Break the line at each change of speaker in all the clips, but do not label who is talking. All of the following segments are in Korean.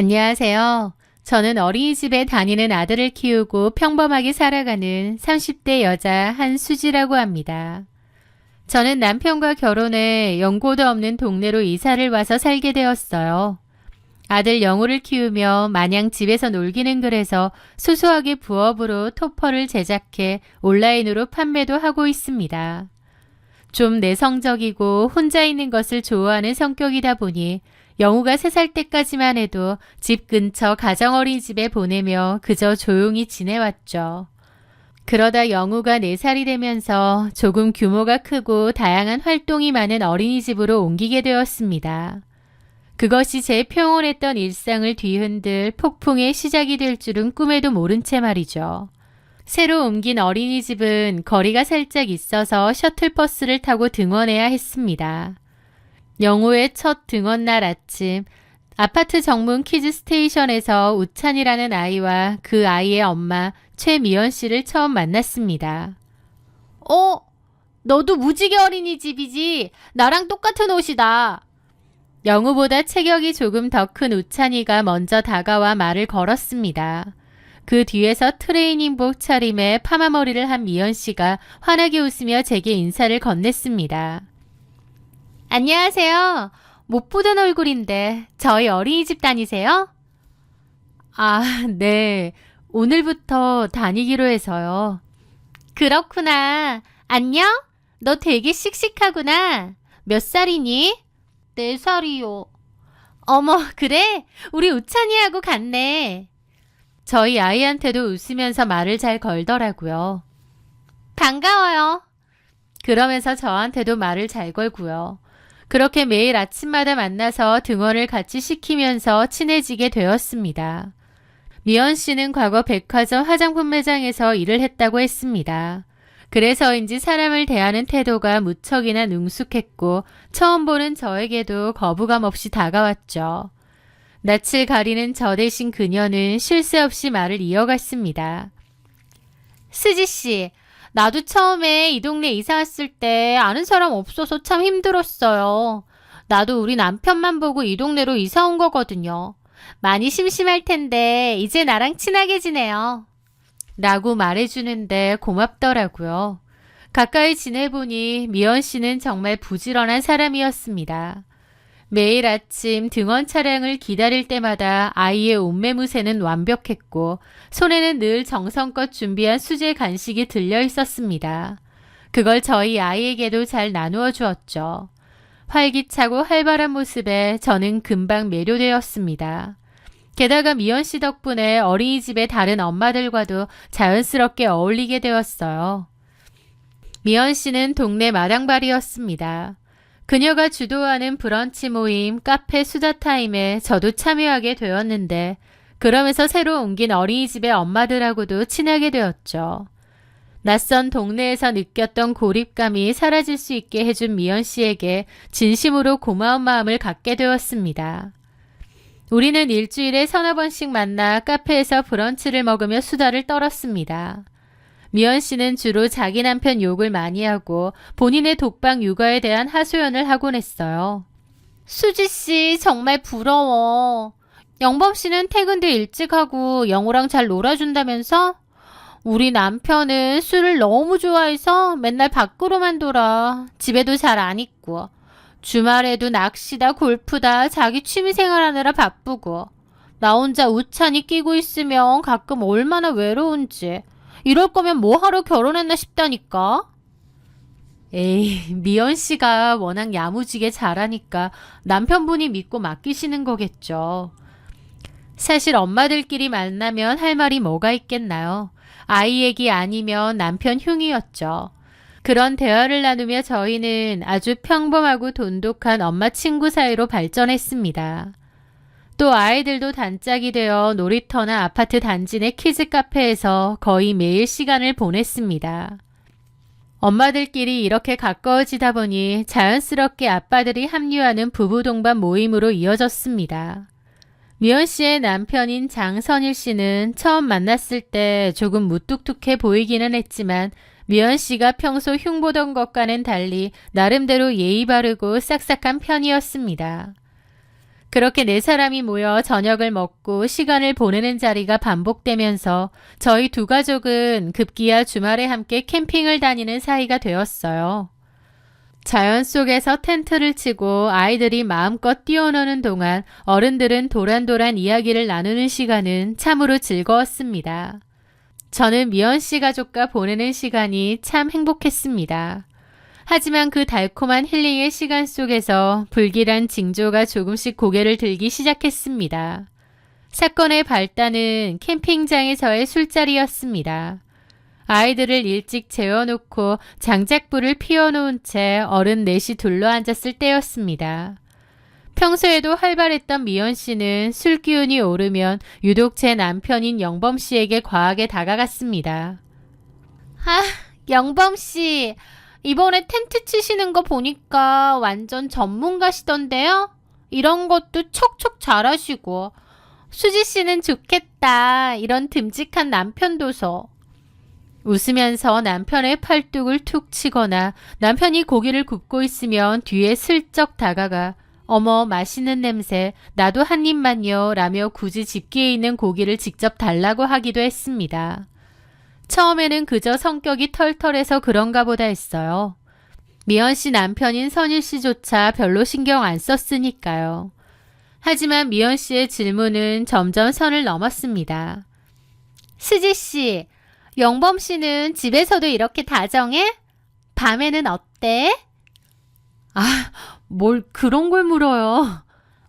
안녕하세요. 저는 어린이집에 다니는 아들을 키우고 평범하게 살아가는 30대 여자 한수지라고 합니다. 저는 남편과 결혼해 연고도 없는 동네로 이사를 와서 살게 되었어요. 아들 영호를 키우며 마냥 집에서 놀기는 그래서 소소하게 부업으로 토퍼를 제작해 온라인으로 판매도 하고 있습니다. 좀 내성적이고 혼자 있는 것을 좋아하는 성격이다 보니 영우가 3살 때까지만 해도 집 근처 가정어린이집에 보내며 그저 조용히 지내왔죠. 그러다 영우가 4살이 되면서 조금 규모가 크고 다양한 활동이 많은 어린이집으로 옮기게 되었습니다. 그것이 제 평온했던 일상을 뒤흔들 폭풍의 시작이 될 줄은 꿈에도 모른 채 말이죠. 새로 옮긴 어린이집은 거리가 살짝 있어서 셔틀버스를 타고 등원해야 했습니다. 영호의 첫 등원날 아침, 아파트 정문 키즈 스테이션에서 우찬이라는 아이와 그 아이의 엄마 최미연 씨를 처음 만났습니다. 너도 무지개 어린이집이지? 나랑 똑같은 옷이다. 영호보다 체격이 조금 더 큰 우찬이가 먼저 다가와 말을 걸었습니다. 그 뒤에서 트레이닝복 차림에 파마머리를 한 미연 씨가 환하게 웃으며 제게 인사를 건넸습니다. 안녕하세요. 못 보던 얼굴인데 저희 어린이집 다니세요? 아, 네. 오늘부터 다니기로 해서요. 그렇구나. 안녕? 너 되게 씩씩하구나. 몇 살이니? 4살이요. 어머, 그래? 우리 우찬이하고 같네. 저희 아이한테도 웃으면서 말을 잘 걸더라고요. 반가워요. 그러면서 저한테도 말을 잘 걸고요. 그렇게 매일 아침마다 만나서 등원을 같이 시키면서 친해지게 되었습니다. 미연 씨는 과거 백화점 화장품 매장에서 일을 했다고 했습니다. 그래서인지 사람을 대하는 태도가 무척이나 능숙했고 처음 보는 저에게도 거부감 없이 다가왔죠. 낯을 가리는 저 대신 그녀는 쉴 새 없이 말을 이어갔습니다. 수지 씨, 나도 처음에 이 동네 이사 왔을 때 아는 사람 없어서 참 힘들었어요. 나도 우리 남편만 보고 이 동네로 이사 온 거거든요. 많이 심심할 텐데 이제 나랑 친하게 지내요. 라고 말해주는데 고맙더라고요. 가까이 지내보니 미연 씨는 정말 부지런한 사람이었습니다. 매일 아침 등원 차량을 기다릴 때마다 아이의 옷매무새는 완벽했고 손에는 늘 정성껏 준비한 수제 간식이 들려 있었습니다. 그걸 저희 아이에게도 잘 나누어 주었죠. 활기차고 활발한 모습에 저는 금방 매료되었습니다. 게다가 미연 씨 덕분에 어린이집의 다른 엄마들과도 자연스럽게 어울리게 되었어요. 미연 씨는 동네 마당발이었습니다. 그녀가 주도하는 브런치 모임, 카페 수다타임에 저도 참여하게 되었는데 그러면서 새로 옮긴 어린이집의 엄마들하고도 친하게 되었죠. 낯선 동네에서 느꼈던 고립감이 사라질 수 있게 해준 미연 씨에게 진심으로 고마운 마음을 갖게 되었습니다. 우리는 일주일에 3-4번씩 만나 카페에서 브런치를 먹으며 수다를 떨었습니다. 미연 씨는 주로 자기 남편 욕을 많이 하고 본인의 독방 육아에 대한 하소연을 하곤 했어요. 수지 씨 정말 부러워. 영범 씨는 퇴근도 일찍 하고 영호랑 잘 놀아준다면서? 우리 남편은 술을 너무 좋아해서 맨날 밖으로만 돌아. 집에도 잘 안 있고. 주말에도 낚시다 골프다 자기 취미생활하느라 바쁘고. 나 혼자 우찬이 끼고 있으면 가끔 얼마나 외로운지. 이럴 거면 뭐 하러 결혼했나 싶다니까. 에이, 미연 씨가 워낙 야무지게 잘하니까 남편분이 믿고 맡기시는 거겠죠. 사실 엄마들끼리 만나면 할 말이 뭐가 있겠나요? 아이 얘기 아니면 남편 흉이었죠. 그런 대화를 나누며 저희는 아주 평범하고 돈독한 엄마 친구 사이로 발전했습니다. 또 아이들도 단짝이 되어 놀이터나 아파트 단지 내 키즈 카페에서 거의 매일 시간을 보냈습니다. 엄마들끼리 이렇게 가까워지다 보니 자연스럽게 아빠들이 합류하는 부부 동반 모임으로 이어졌습니다. 미연 씨의 남편인 장선일 씨는 처음 만났을 때 조금 무뚝뚝해 보이기는 했지만 미연 씨가 평소 흉보던 것과는 달리 나름대로 예의 바르고 싹싹한 편이었습니다. 그렇게 네 사람이 모여 저녁을 먹고 시간을 보내는 자리가 반복되면서 저희 두 가족은 급기야 주말에 함께 캠핑을 다니는 사이가 되었어요. 자연 속에서 텐트를 치고 아이들이 마음껏 뛰어노는 동안 어른들은 도란도란 이야기를 나누는 시간은 참으로 즐거웠습니다. 저는 미연 씨 가족과 보내는 시간이 참 행복했습니다. 하지만 그 달콤한 힐링의 시간 속에서 불길한 징조가 조금씩 고개를 들기 시작했습니다. 사건의 발단은 캠핑장에서의 술자리였습니다. 아이들을 일찍 재워놓고 장작불을 피워놓은 채 어른 넷이 둘러앉았을 때였습니다. 평소에도 활발했던 미연 씨는 술 기운이 오르면 유독 제 남편인 영범 씨에게 과하게 다가갔습니다. 아, 영범 씨, 이번에 텐트 치시는 거 보니까 완전 전문가시던데요? 이런 것도 척척 잘하시고. 수지 씨는 좋겠다. 이런 듬직한 남편 둬서. 웃으면서 남편의 팔뚝을 툭 치거나 남편이 고기를 굽고 있으면 뒤에 슬쩍 다가가 어머 맛있는 냄새 나도 한 입만요 라며 굳이 집기에 있는 고기를 직접 달라고 하기도 했습니다. 처음에는 그저 성격이 털털해서 그런가 보다 했어요. 미연 씨 남편인 선일 씨조차 별로 신경 안 썼으니까요. 하지만 미연 씨의 질문은 점점 선을 넘었습니다. 수지 씨, 영범 씨는 집에서도 이렇게 다정해? 밤에는 어때? 아, 뭘 그런 걸 물어요.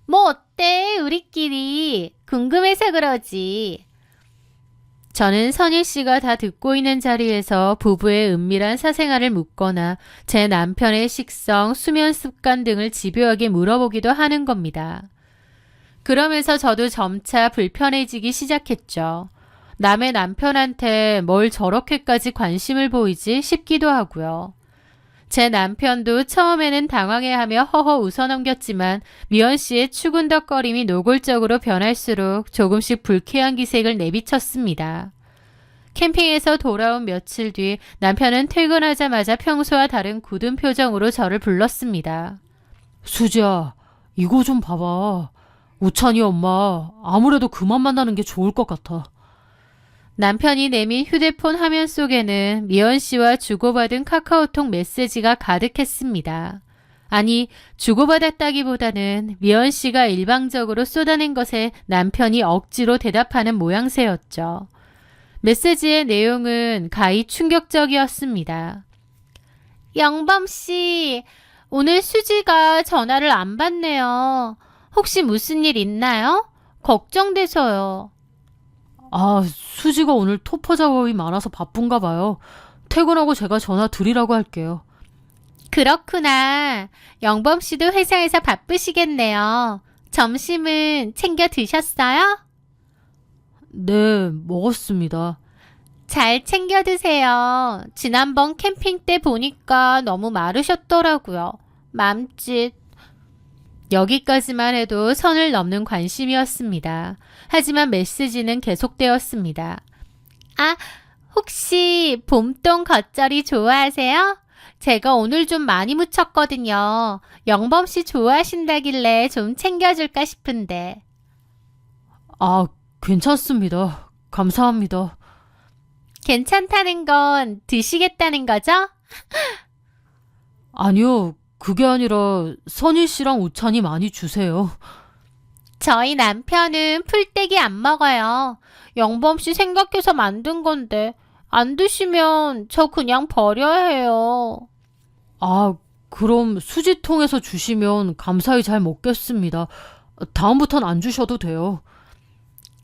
뭐 어때? 우리끼리. 궁금해서 그러지. 저는 선일 씨가 다 듣고 있는 자리에서 부부의 은밀한 사생활을 묻거나 제 남편의 식성, 수면 습관 등을 집요하게 물어보기도 하는 겁니다. 그러면서 저도 점차 불편해지기 시작했죠. 남의 남편한테 뭘 저렇게까지 관심을 보이지 싶기도 하고요. 제 남편도 처음에는 당황해하며 허허 웃어넘겼지만 미연 씨의 추근덕거림이 노골적으로 변할수록 조금씩 불쾌한 기색을 내비쳤습니다. 캠핑에서 돌아온 며칠 뒤 남편은 퇴근하자마자 평소와 다른 굳은 표정으로 저를 불렀습니다. 수지야, 이거 좀 봐봐. 우찬이 엄마 아무래도 그만 만나는 게 좋을 것 같아. 남편이 내민 휴대폰 화면 속에는 미연 씨와 주고받은 카카오톡 메시지가 가득했습니다. 아니, 주고받았다기보다는 미연 씨가 일방적으로 쏟아낸 것에 남편이 억지로 대답하는 모양새였죠. 메시지의 내용은 가히 충격적이었습니다. 영범 씨, 오늘 수지가 전화를 안 받네요. 혹시 무슨 일 있나요? 걱정돼서요. 아, 수지가 오늘 토퍼 작업이 많아서 바쁜가 봐요. 퇴근하고 제가 전화 드리라고 할게요. 그렇구나. 영범 씨도 회사에서 바쁘시겠네요. 점심은 챙겨 드셨어요? 네, 먹었습니다. 잘 챙겨 드세요. 지난번 캠핑 때 보니까 너무 마르셨더라고요. 맘짓. 여기까지만 해도 선을 넘는 관심이었습니다. 하지만 메시지는 계속되었습니다. 아, 혹시 봄동 겉절이 좋아하세요? 제가 오늘 좀 많이 묻혔거든요. 영범 씨 좋아하신다길래 좀 챙겨줄까 싶은데. 아, 괜찮습니다. 감사합니다. 괜찮다는 건 드시겠다는 거죠? 아니요. 그게 아니라 선일 씨랑 우찬이 많이 주세요. 저희 남편은 풀떼기 안 먹어요. 영범 씨 생각해서 만든 건데 안 드시면 저 그냥 버려야 해요. 아, 그럼 수지통에서 주시면 감사히 잘 먹겠습니다. 다음부턴 안 주셔도 돼요.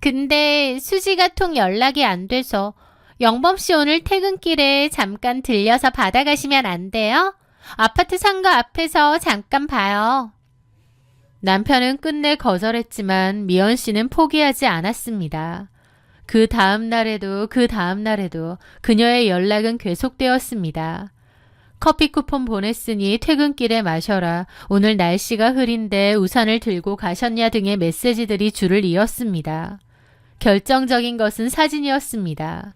근데 수지가 통 연락이 안 돼서 영범 씨 오늘 퇴근길에 잠깐 들려서 받아가시면 안 돼요? 아파트 상가 앞에서 잠깐 봐요. 남편은 끝내 거절했지만 미연 씨는 포기하지 않았습니다. 그 다음 날에도 그녀의 연락은 계속되었습니다. 커피 쿠폰 보냈으니 퇴근길에 마셔라. 오늘 날씨가 흐린데 우산을 들고 가셨냐 등의 메시지들이 줄을 이었습니다. 결정적인 것은 사진이었습니다.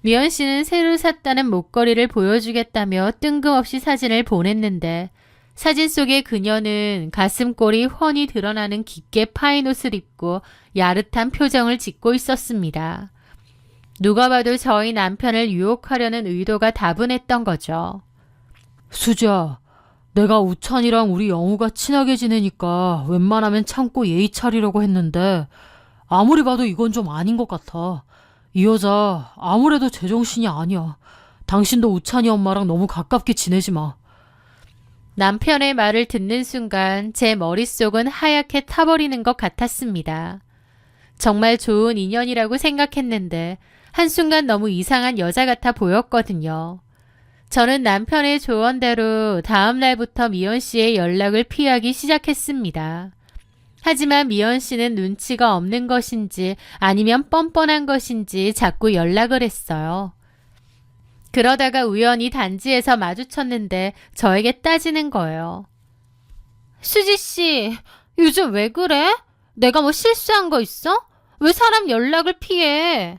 미연 씨는 새로 샀다는 목걸이를 보여주겠다며 뜬금없이 사진을 보냈는데 사진 속의 그녀는 가슴골이 훤히 드러나는 깊게 파인 옷을 입고 야릇한 표정을 짓고 있었습니다. 누가 봐도 저희 남편을 유혹하려는 의도가 다분했던 거죠. 수지야, 내가 우찬이랑 우리 영우가 친하게 지내니까 웬만하면 참고 예의 차리려고 했는데 아무리 봐도 이건 좀 아닌 것 같아. 이 여자 아무래도 제정신이 아니야. 당신도 우찬이 엄마랑 너무 가깝게 지내지 마. 남편의 말을 듣는 순간 제 머릿속은 하얗게 타버리는 것 같았습니다. 정말 좋은 인연이라고 생각했는데 한순간 너무 이상한 여자 같아 보였거든요. 저는 남편의 조언대로 다음 날부터 미연 씨의 연락을 피하기 시작했습니다. 하지만 미연 씨는 눈치가 없는 것인지 아니면 뻔뻔한 것인지 자꾸 연락을 했어요. 그러다가 우연히 단지에서 마주쳤는데 저에게 따지는 거예요. 수지 씨, 요즘 왜 그래? 내가 뭐 실수한 거 있어? 왜 사람 연락을 피해?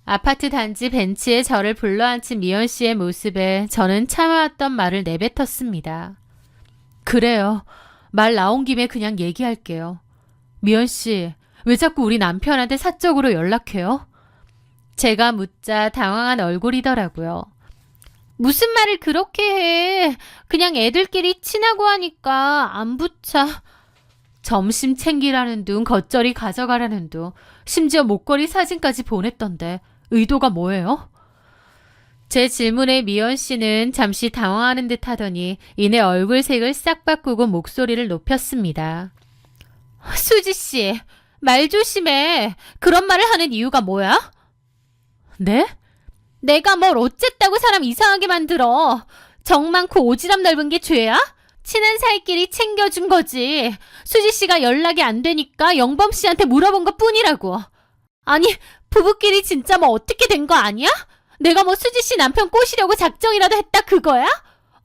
아파트 단지 벤치에 저를 불러앉힌 미연 씨의 모습에 저는 참아왔던 말을 내뱉었습니다. 그래요. 말 나온 김에 그냥 얘기할게요. 미연 씨, 왜 자꾸 우리 남편한테 사적으로 연락해요? 제가 묻자 당황한 얼굴이더라고요. 무슨 말을 그렇게 해. 그냥 애들끼리 친하고 하니까 안 붙여. 점심 챙기라는 둥, 겉절이 가져가라는 둥, 심지어 목걸이 사진까지 보냈던데 의도가 뭐예요? 제 질문에 미연 씨는 잠시 당황하는 듯 하더니 이내 얼굴색을 싹 바꾸고 목소리를 높였습니다. 수지 씨, 말 조심해. 그런 말을 하는 이유가 뭐야? 네? 내가 뭘 어쨌다고 사람 이상하게 만들어. 정 많고 오지랖 넓은 게 죄야? 친한 사이끼리 챙겨준 거지. 수지 씨가 연락이 안 되니까 영범 씨한테 물어본 것 뿐이라고. 아니, 부부끼리 진짜 뭐 어떻게 된 거 아니야? 내가 뭐 수지 씨 남편 꼬시려고 작정이라도 했다 그거야?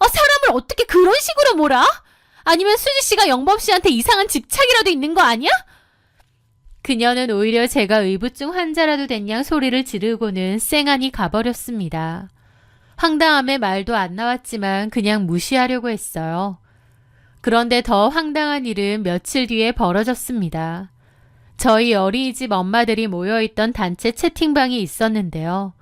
사람을 어떻게 그런 식으로 몰아? 아니면 수지 씨가 영범 씨한테 이상한 집착이라도 있는 거 아니야? 그녀는 오히려 제가 의부증 환자라도 된 양 소리를 지르고는 쌩하니 가버렸습니다. 황당함에 말도 안 나왔지만 그냥 무시하려고 했어요. 그런데 더 황당한 일은 며칠 뒤에 벌어졌습니다. 저희 어린이집 엄마들이 모여있던 단체 채팅방이 있었는데요.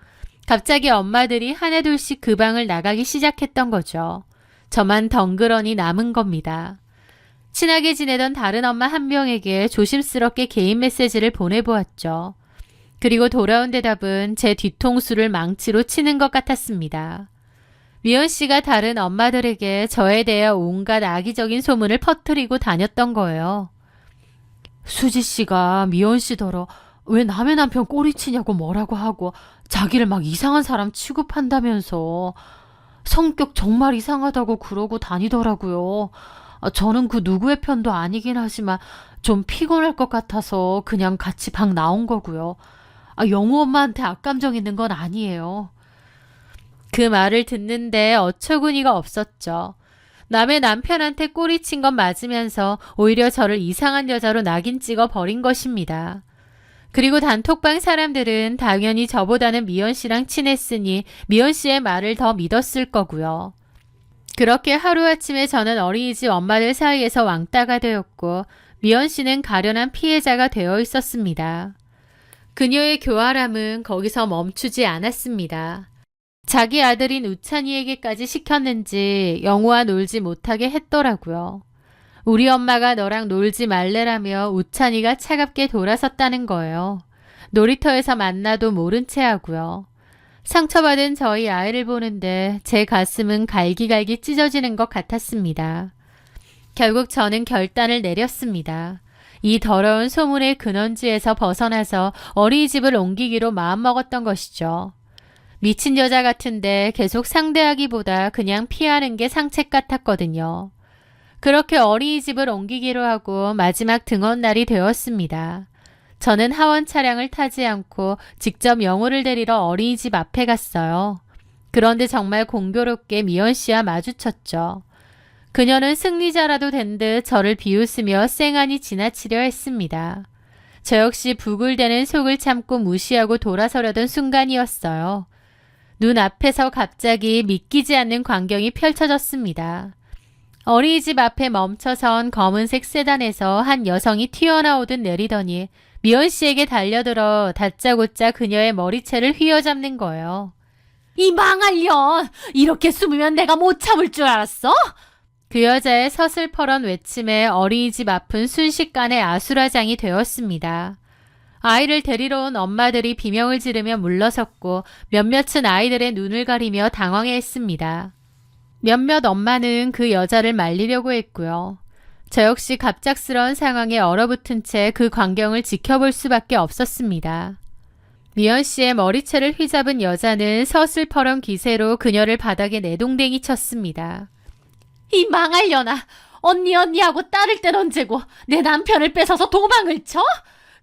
갑자기 엄마들이 하나둘씩 그 방을 나가기 시작했던 거죠. 저만 덩그러니 남은 겁니다. 친하게 지내던 다른 엄마 한 명에게 조심스럽게 개인 메시지를 보내보았죠. 그리고 돌아온 대답은 제 뒤통수를 망치로 치는 것 같았습니다. 미연 씨가 다른 엄마들에게 저에 대해 온갖 악의적인 소문을 퍼뜨리고 다녔던 거예요. 수지 씨가 미연 씨더러 왜 남의 남편 꼬리치냐고 뭐라고 하고 자기를 막 이상한 사람 취급한다면서 성격 정말 이상하다고 그러고 다니더라고요. 저는 그 누구의 편도 아니긴 하지만 좀 피곤할 것 같아서 그냥 같이 방 나온 거고요. 영우 엄마한테 악감정 있는 건 아니에요. 그 말을 듣는데 어처구니가 없었죠. 남의 남편한테 꼬리친 건 맞으면서 오히려 저를 이상한 여자로 낙인 찍어 버린 것입니다. 그리고 단톡방 사람들은 당연히 저보다는 미연 씨랑 친했으니 미연 씨의 말을 더 믿었을 거고요. 그렇게 하루아침에 저는 어린이집 엄마들 사이에서 왕따가 되었고 미연 씨는 가련한 피해자가 되어 있었습니다. 그녀의 교활함은 거기서 멈추지 않았습니다. 자기 아들인 우찬이에게까지 시켰는지 영우와 놀지 못하게 했더라고요. 우리 엄마가 너랑 놀지 말래라며 우찬이가 차갑게 돌아섰다는 거예요. 놀이터에서 만나도 모른 채 하고요. 상처받은 저희 아이를 보는데 제 가슴은 갈기갈기 찢어지는 것 같았습니다. 결국 저는 결단을 내렸습니다. 이 더러운 소문의 근원지에서 벗어나서 어린이집을 옮기기로 마음먹었던 것이죠. 미친 여자 같은데 계속 상대하기보다 그냥 피하는 게 상책 같았거든요. 그렇게 어린이집을 옮기기로 하고 마지막 등원 날이 되었습니다. 저는 하원 차량을 타지 않고 직접 영우를 데리러 어린이집 앞에 갔어요. 그런데 정말 공교롭게 미연 씨와 마주쳤죠. 그녀는 승리자라도 된 듯 저를 비웃으며 쌩하니 지나치려 했습니다. 저 역시 부글대는 속을 참고 무시하고 돌아서려던 순간이었어요. 눈앞에서 갑자기 믿기지 않는 광경이 펼쳐졌습니다. 어린이집 앞에 멈춰선 검은색 세단에서 한 여성이 튀어나오듯 내리더니 미연 씨에게 달려들어 다짜고짜 그녀의 머리채를 휘어잡는 거예요. 이 망할 년! 이렇게 숨으면 내가 못 참을 줄 알았어? 그 여자의 서슬퍼런 외침에 어린이집 앞은 순식간에 아수라장이 되었습니다. 아이를 데리러 온 엄마들이 비명을 지르며 물러섰고 몇몇은 아이들의 눈을 가리며 당황해했습니다. 몇몇 엄마는 그 여자를 말리려고 했고요. 저 역시 갑작스러운 상황에 얼어붙은 채 그 광경을 지켜볼 수밖에 없었습니다. 미연 씨의 머리채를 휘잡은 여자는 서슬퍼런 기세로 그녀를 바닥에 내동댕이 쳤습니다. 이 망할려나! 언니하고 딸을 땐 언제고 내 남편을 뺏어서 도망을 쳐?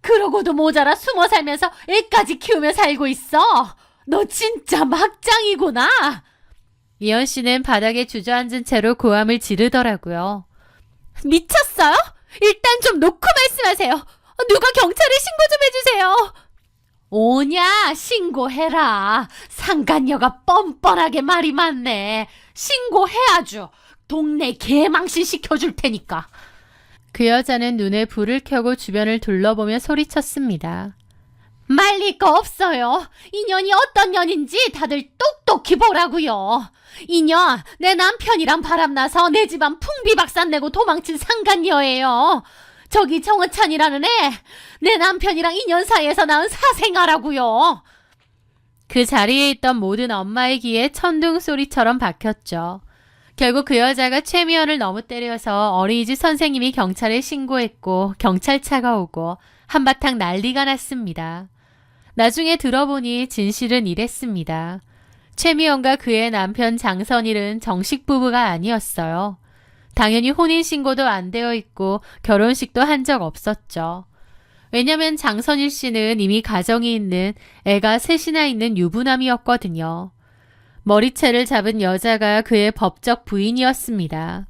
그러고도 모자라 숨어 살면서 애까지 키우며 살고 있어! 너 진짜 막장이구나! 미연 씨는 바닥에 주저앉은 채로 고함을 지르더라고요. 미쳤어요? 일단 좀 놓고 말씀하세요. 누가 경찰에 신고 좀 해주세요. 오냐, 신고해라. 상간녀가 뻔뻔하게 말이 많네. 신고해야죠. 동네 개망신 시켜줄 테니까. 그 여자는 눈에 불을 켜고 주변을 둘러보며 소리쳤습니다. 말릴 거 없어요. 이 년이 어떤 년인지 다들 똑똑히 보라고요. 이 년 내 남편이랑 바람나서 내 집안 풍비박산 내고 도망친 상간녀예요. 저기 정은찬이라는 애, 내 남편이랑 2년 사이에서 낳은 사생아라고요. 그 자리에 있던 모든 엄마의 귀에 천둥 소리처럼 박혔죠. 결국 그 여자가 최미연을 너무 때려서 어린이집 선생님이 경찰에 신고했고 경찰차가 오고 한바탕 난리가 났습니다. 나중에 들어보니 진실은 이랬습니다. 최미연과 그의 남편 장선일은 정식 부부가 아니었어요. 당연히 혼인신고도 안 되어 있고 결혼식도 한 적 없었죠. 왜냐면 장선일 씨는 이미 가정이 있는 애가 셋이나 있는 유부남이었거든요. 머리채를 잡은 여자가 그의 법적 부인이었습니다.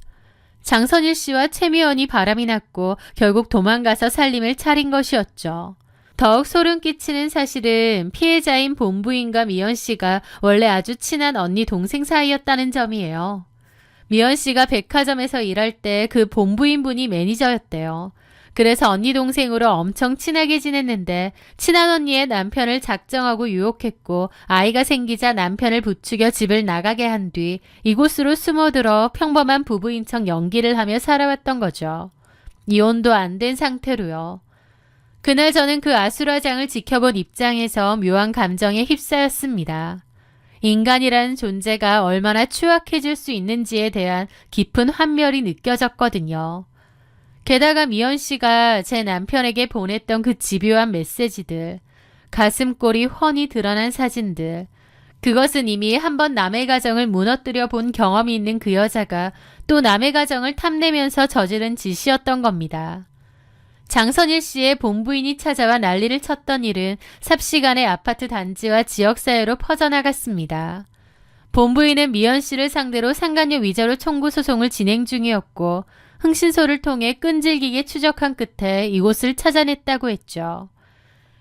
장선일 씨와 최미연이 바람이 났고 결국 도망가서 살림을 차린 것이었죠. 더욱 소름 끼치는 사실은 피해자인 본부인과 미연 씨가 원래 아주 친한 언니 동생 사이였다는 점이에요. 미연 씨가 백화점에서 일할 때 그 본부인분이 매니저였대요. 그래서 언니 동생으로 엄청 친하게 지냈는데 친한 언니의 남편을 작정하고 유혹했고 아이가 생기자 남편을 부추겨 집을 나가게 한 뒤 이곳으로 숨어들어 평범한 부부인 척 연기를 하며 살아왔던 거죠. 이혼도 안 된 상태로요. 그날 저는 그 아수라장을 지켜본 입장에서 묘한 감정에 휩싸였습니다. 인간이라는 존재가 얼마나 추악해질 수 있는지에 대한 깊은 환멸이 느껴졌거든요. 게다가 미연 씨가 제 남편에게 보냈던 그 집요한 메시지들, 가슴골이 훤히 드러난 사진들, 그것은 이미 한번 남의 가정을 무너뜨려 본 경험이 있는 그 여자가 또 남의 가정을 탐내면서 저지른 짓이었던 겁니다. 장선일 씨의 본부인이 찾아와 난리를 쳤던 일은 삽시간에 아파트 단지와 지역사회로 퍼져나갔습니다. 본부인은 미연 씨를 상대로 상간녀 위자료 청구 소송을 진행 중이었고 흥신소를 통해 끈질기게 추적한 끝에 이곳을 찾아냈다고 했죠.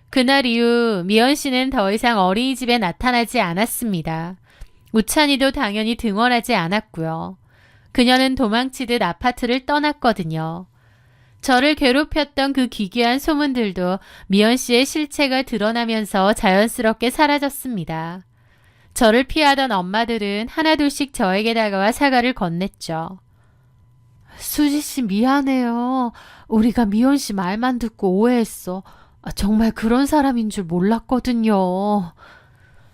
그날 이후 미연 씨는 더 이상 어린이집에 나타나지 않았습니다. 우찬이도 당연히 등원하지 않았고요. 그녀는 도망치듯 아파트를 떠났거든요. 저를 괴롭혔던 그 기괴한 소문들도 미연 씨의 실체가 드러나면서 자연스럽게 사라졌습니다. 저를 피하던 엄마들은 하나둘씩 저에게 다가와 사과를 건넸죠. 수지 씨 미안해요. 우리가 미연 씨 말만 듣고 오해했어. 정말 그런 사람인 줄 몰랐거든요.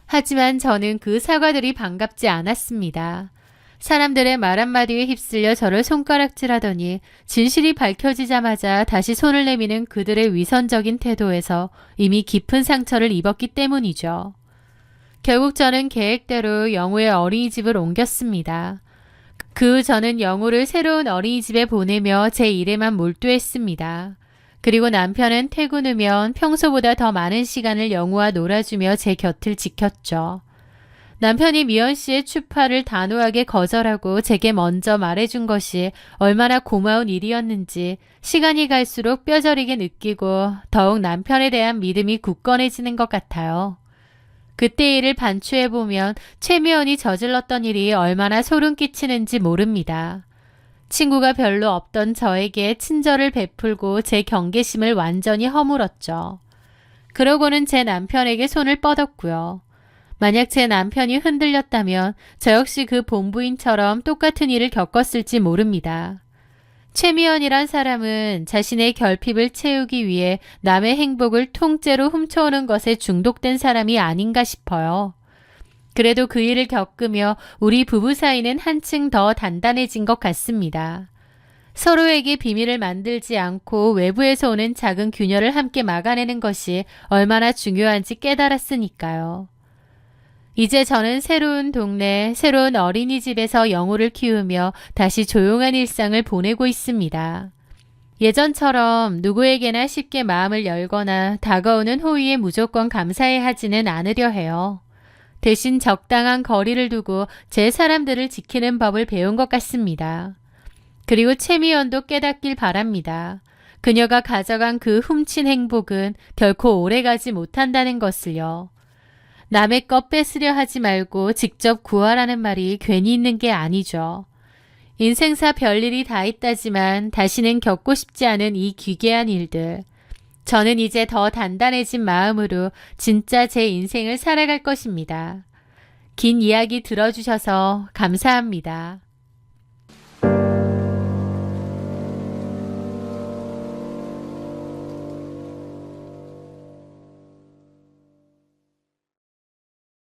하지만 저는 그 사과들이 반갑지 않았습니다. 사람들의 말 한마디에 휩쓸려 저를 손가락질하더니 진실이 밝혀지자마자 다시 손을 내미는 그들의 위선적인 태도에서 이미 깊은 상처를 입었기 때문이죠. 결국 저는 계획대로 영우의 어린이집을 옮겼습니다. 그 후 저는 영우를 새로운 어린이집에 보내며 제 일에만 몰두했습니다. 그리고 남편은 퇴근 후면 평소보다 더 많은 시간을 영우와 놀아주며 제 곁을 지켰죠. 남편이 미연 씨의 추파를 단호하게 거절하고 제게 먼저 말해준 것이 얼마나 고마운 일이었는지 시간이 갈수록 뼈저리게 느끼고 더욱 남편에 대한 믿음이 굳건해지는 것 같아요. 그때 일을 반추해보면 최미연이 저질렀던 일이 얼마나 소름 끼치는지 모릅니다. 친구가 별로 없던 저에게 친절을 베풀고 제 경계심을 완전히 허물었죠. 그러고는 제 남편에게 손을 뻗었고요. 만약 제 남편이 흔들렸다면 저 역시 그 본부인처럼 똑같은 일을 겪었을지 모릅니다. 최미연이란 사람은 자신의 결핍을 채우기 위해 남의 행복을 통째로 훔쳐오는 것에 중독된 사람이 아닌가 싶어요. 그래도 그 일을 겪으며 우리 부부 사이는 한층 더 단단해진 것 같습니다. 서로에게 비밀을 만들지 않고 외부에서 오는 작은 균열을 함께 막아내는 것이 얼마나 중요한지 깨달았으니까요. 이제 저는 새로운 동네, 새로운 어린이집에서 영호를 키우며 다시 조용한 일상을 보내고 있습니다. 예전처럼 누구에게나 쉽게 마음을 열거나 다가오는 호의에 무조건 감사해 하지는 않으려 해요. 대신 적당한 거리를 두고 제 사람들을 지키는 법을 배운 것 같습니다. 그리고 최미연도 깨닫길 바랍니다. 그녀가 가져간 그 훔친 행복은 결코 오래가지 못한다는 것을요. 남의 것 뺏으려 하지 말고 직접 구하라는 말이 괜히 있는 게 아니죠. 인생사 별일이 다 있다지만 다시는 겪고 싶지 않은 이 기괴한 일들. 저는 이제 더 단단해진 마음으로 진짜 제 인생을 살아갈 것입니다. 긴 이야기 들어주셔서 감사합니다.